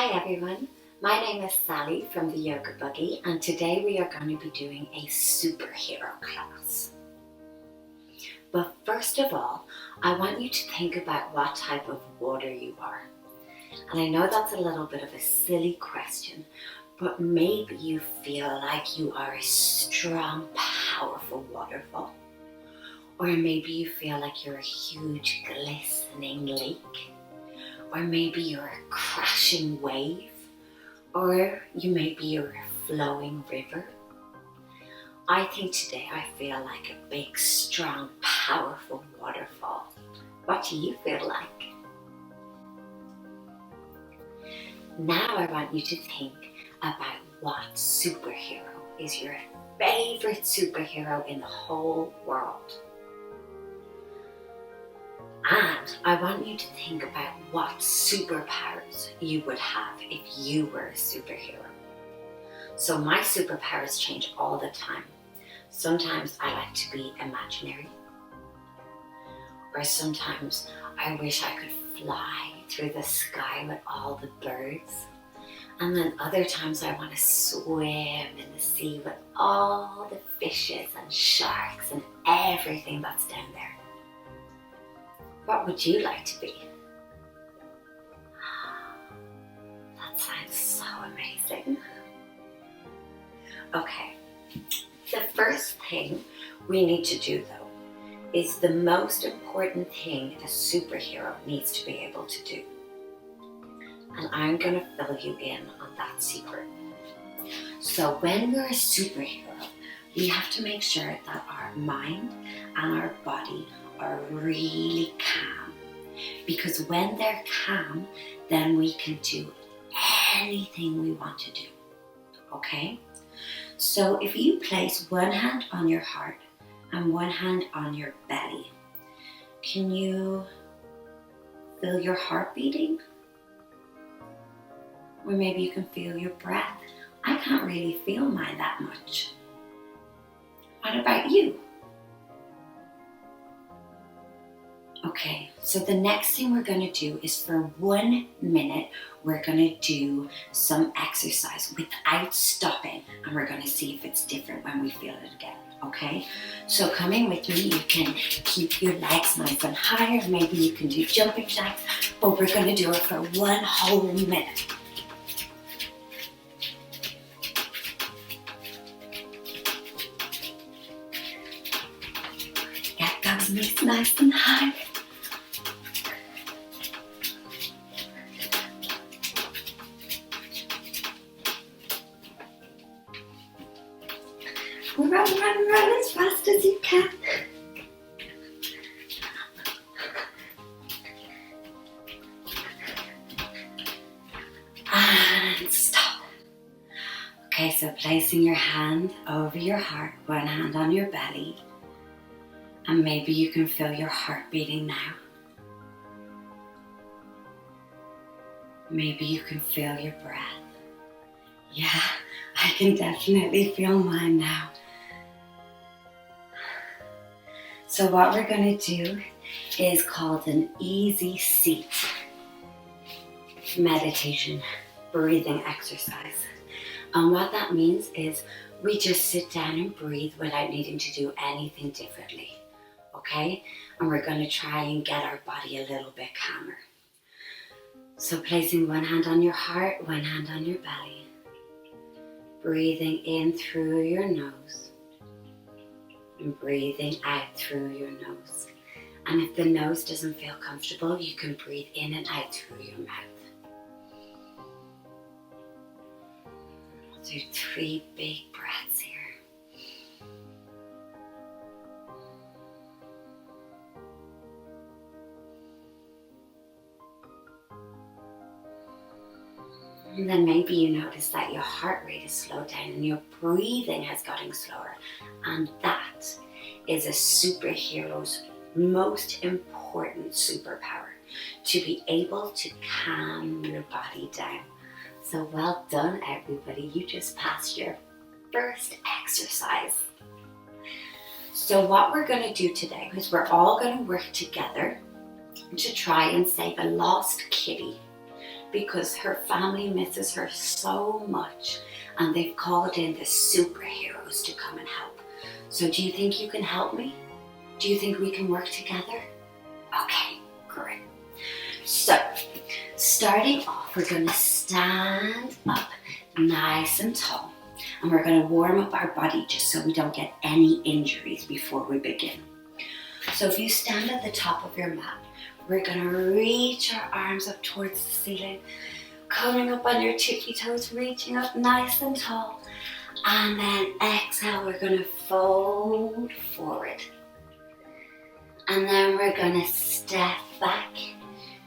Hi everyone, my name is Sally from the YogaBuggy, and today we are going to be doing a superhero class. But first of all, I want you to think about what type of water you are. And I know that's a little bit of a silly question, but maybe you feel like you are a strong, powerful waterfall. Or maybe you feel like you're a huge, glistening lake. Or maybe you're a crashing wave, or maybe you're a flowing river. I think today I feel like a big, strong, powerful waterfall. What do you feel like? Now I want you to think about what superhero is your favorite superhero in the whole world. And I want you to think about what superpowers you would have if you were a superhero. So my superpowers change all the time. Sometimes I like to be imaginary. Or sometimes I wish I could fly through the sky with all the birds. And then other times I want to swim in the sea with all the fishes and sharks and everything that's down there. What would you like to be? That sounds so amazing. Okay, the first thing we need to do though is the most important thing a superhero needs to be able to do. And I'm going to fill you in on that secret. So when we're a superhero, we have to make sure that our mind and our body are really calm, because when they're calm, then we can do anything we want to do. Okay? So if you place one hand on your heart and one hand on your belly, can you feel your heart beating? Or maybe you can feel your breath. I can't really feel mine that much. What about you? Okay, so the next thing we're going to do is for 1 minute, we're going to do some exercise without stopping, and we're going to see if it's different when we feel it again, okay? So coming with me, you can keep your legs nice and high, or maybe you can do jumping jacks, but we're going to do it for 1 whole minute. Get those knees nice and high. Run as fast as you can. And stop. Okay, so placing your hand over your heart, one hand on your belly, and maybe you can feel your heart beating now. Maybe you can feel your breath. Yeah, I can definitely feel mine now. So what we're going to do is called an easy seat meditation breathing exercise. And what that means is we just sit down and breathe without needing to do anything differently. Okay? And we're going to try and get our body a little bit calmer. So placing one hand on your heart, one hand on your belly. Breathing in through your nose. And breathing out through your nose. And if the nose doesn't feel comfortable, you can breathe in and out through your mouth. Do 3 big breaths here. And then maybe you notice that your heart rate is slowed down and your breathing has gotten slower. And that is a superhero's most important superpower, to be able to calm your body down. So well done, everybody. You just passed your first exercise. So what we're going to do today is we're all going to work together to try and save a lost kitty because her family misses her so much and they've called in the superheroes to come and help. So do you think you can help me? Do you think we can work together? Okay, great. So, starting off, we're going to stand up nice and tall. And we're going to warm up our body just so we don't get any injuries before we begin. So if you stand at the top of your mat, we're going to reach our arms up towards the ceiling, coming up on your tippy toes, reaching up nice and tall. And then exhale, we're going to fold forward. And then we're going to step back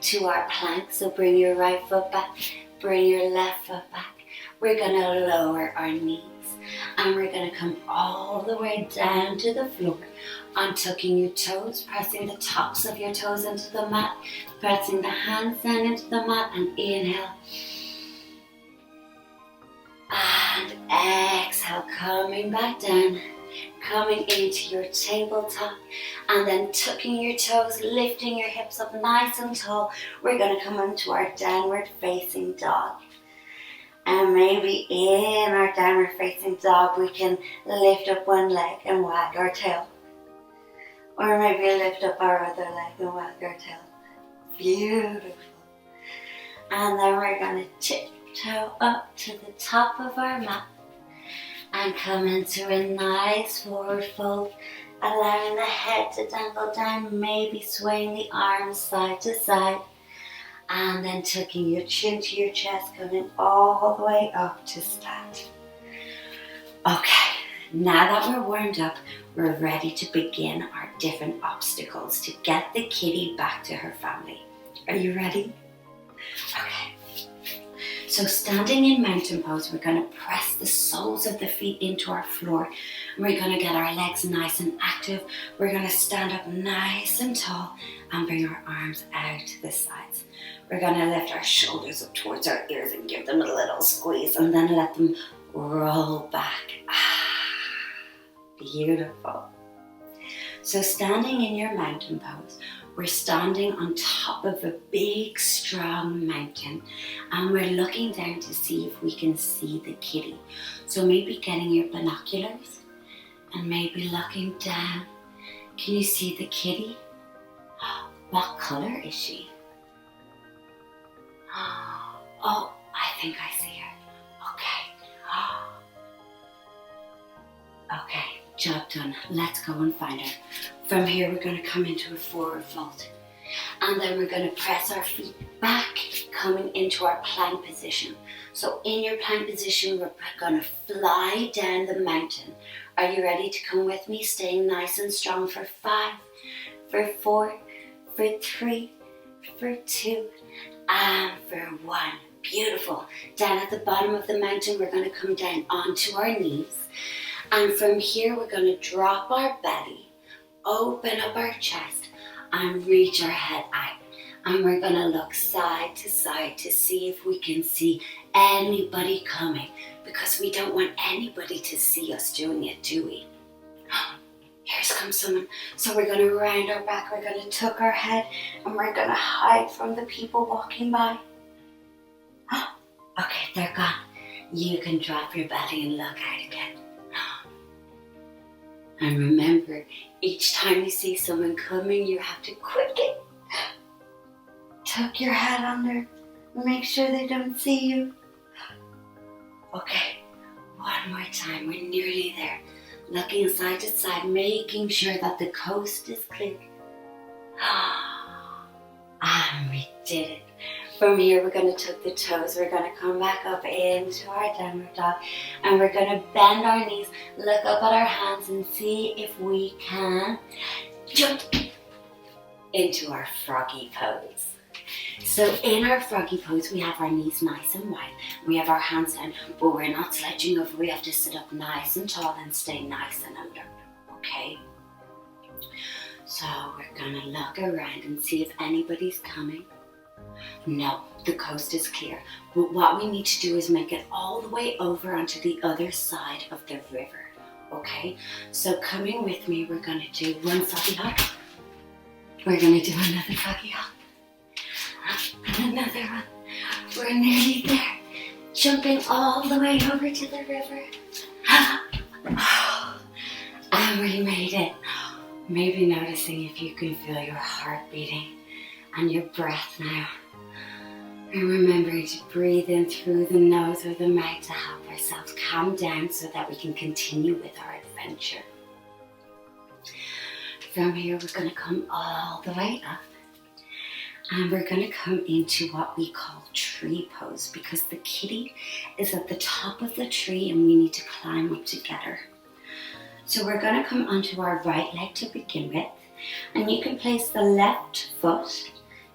to our plank. So bring your right foot back, bring your left foot back. We're going to lower our knees and we're going to come all the way down to the floor, untucking your toes, pressing the tops of your toes into the mat, pressing the hands down into the mat, and inhale. And exhale, coming back down, coming into your tabletop, and then tucking your toes, lifting your hips up nice and tall. We're going to come into our downward facing dog. And maybe in our downward facing dog, we can lift up one leg and wag our tail. Or maybe lift up our other leg and wag our tail. Beautiful. And then we're going to tiptoe up to the top of our mat and come into a nice forward fold, allowing the head to dangle down, maybe swaying the arms side to side. And then tucking your chin to your chest, coming all the way up to stand. Okay, now that we're warmed up, we're ready to begin our different obstacles to get the kitty back to her family. Are you ready? Okay. So standing in mountain pose, we're going to press the soles of the feet into our floor. We're going to get our legs nice and active. We're going to stand up nice and tall and bring our arms out to the sides. We're going to lift our shoulders up towards our ears and give them a little squeeze and then let them roll back. Beautiful. So standing in your mountain pose, we're standing on top of a big, strong mountain and we're looking down to see if we can see the kitty. So maybe getting your binoculars and maybe looking down. Can you see the kitty? What color is she? Oh, I think I see her. Okay. Okay, job done. Let's go and find her. From here, we're going to come into a forward fold. And then we're going to press our feet back, coming into our plank position. So in your plank position, we're going to fly down the mountain. Are you ready to come with me? Staying nice and strong for 5, for 4, for 3, for 2, and for 1. Beautiful. Down at the bottom of the mountain, we're going to come down onto our knees. And from here, we're going to drop our belly, open up our chest, and reach our head out. And we're going to look side to see if we can see anybody coming, because we don't want anybody to see us doing it, do we? Here comes someone. So we're going to round our back, we're going to tuck our head, and we're going to hide from the people walking by. Okay, they're gone. You can drop your belly and look out again. And remember, each time you see someone coming, you have to quickly tuck your head under. Make sure they don't see you. Okay, one more time. We're nearly there. Looking side to side, making sure that the coast is clear. And we did it. From here, we're going to tuck the toes. We're going to come back up into our downward dog. And we're going to bend our knees, look up at our hands and see if we can jump into our froggy pose. So in our froggy pose, we have our knees nice and wide. We have our hands down, but we're not slouching over. We have to sit up nice and tall and stay nice and under. Okay? So we're going to look around and see if anybody's coming. No, the coast is clear. But what we need to do is make it all the way over onto the other side of the river. Okay? So coming with me, we're going to do one froggy hop. We're going to do another froggy hop. And another one. We're nearly there. Jumping all the way over to the river. And we made it. Maybe noticing if you can feel your heart beating and your breath now. And remembering to breathe in through the nose or the mouth to help ourselves calm down so that we can continue with our adventure. From here, we're going to come all the way up. And we're going to come into what we call tree pose because the kitty is at the top of the tree and we need to climb up together. So we're going to come onto our right leg to begin with. And you can place the left foot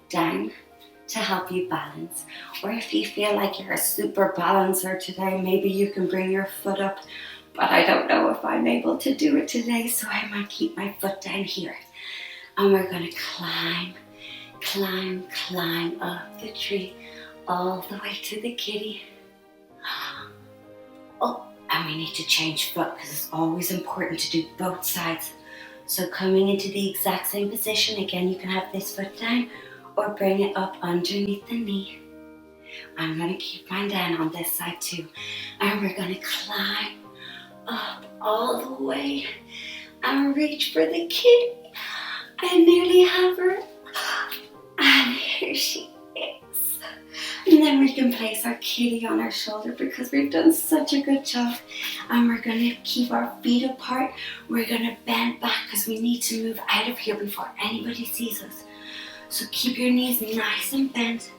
down to help you balance. Or if you feel like you're a super balancer today, maybe you can bring your foot up. But I don't know if I'm able to do it today, so I might keep my foot down here. And we're going to climb up the tree all the way to the kitty. Oh, and we need to change foot because it's always important to do both sides. So coming into the exact same position, again, you can have this foot down or bring it up underneath the knee. I'm going to keep mine down on this side too. And we're going to climb up all the way and reach for the kitty. I nearly have her. And here she is. And then we can place our kitty on our shoulder because we've done such a good job. And we're going to keep our feet apart. We're going to bend back because we need to move out of here before anybody sees us. So keep your knees nice and bent.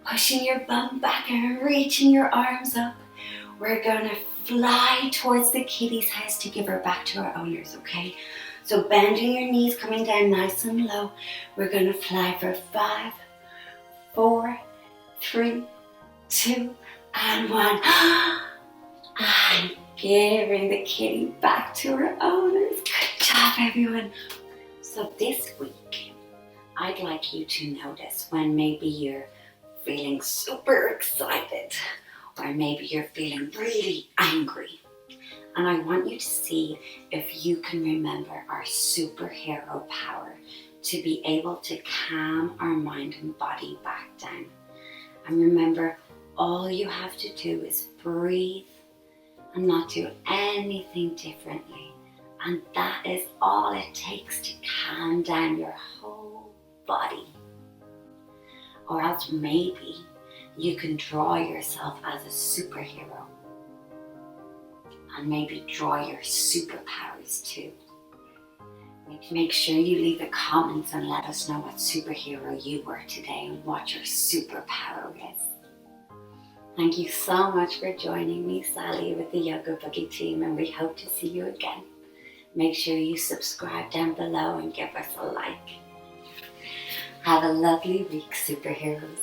Pushing your bum back and reaching your arms up. We're going to fly towards the kitty's house to give her back to our owners, okay? So bending your knees, coming down nice and low. We're going to fly for 5, 4, 3, 2, and 1. And giving the kitty back to her owners. Good job, everyone. So this week, I'd like you to notice when maybe you're feeling super excited or maybe you're feeling really angry. And I want you to see if you can remember our superhero power to be able to calm our mind and body back down. And remember, all you have to do is breathe and not do anything differently. And that is all it takes to calm down your whole body. Or else maybe you can draw yourself as a superhero. And maybe draw your superpowers too. Make sure you leave the comments and let us know what superhero you were today and what your superpower is. Thank you so much for joining me, Sally, with the YogaBuggy team, and we hope to see you again. Make sure you subscribe down below and give us a like. Have a lovely week, superheroes.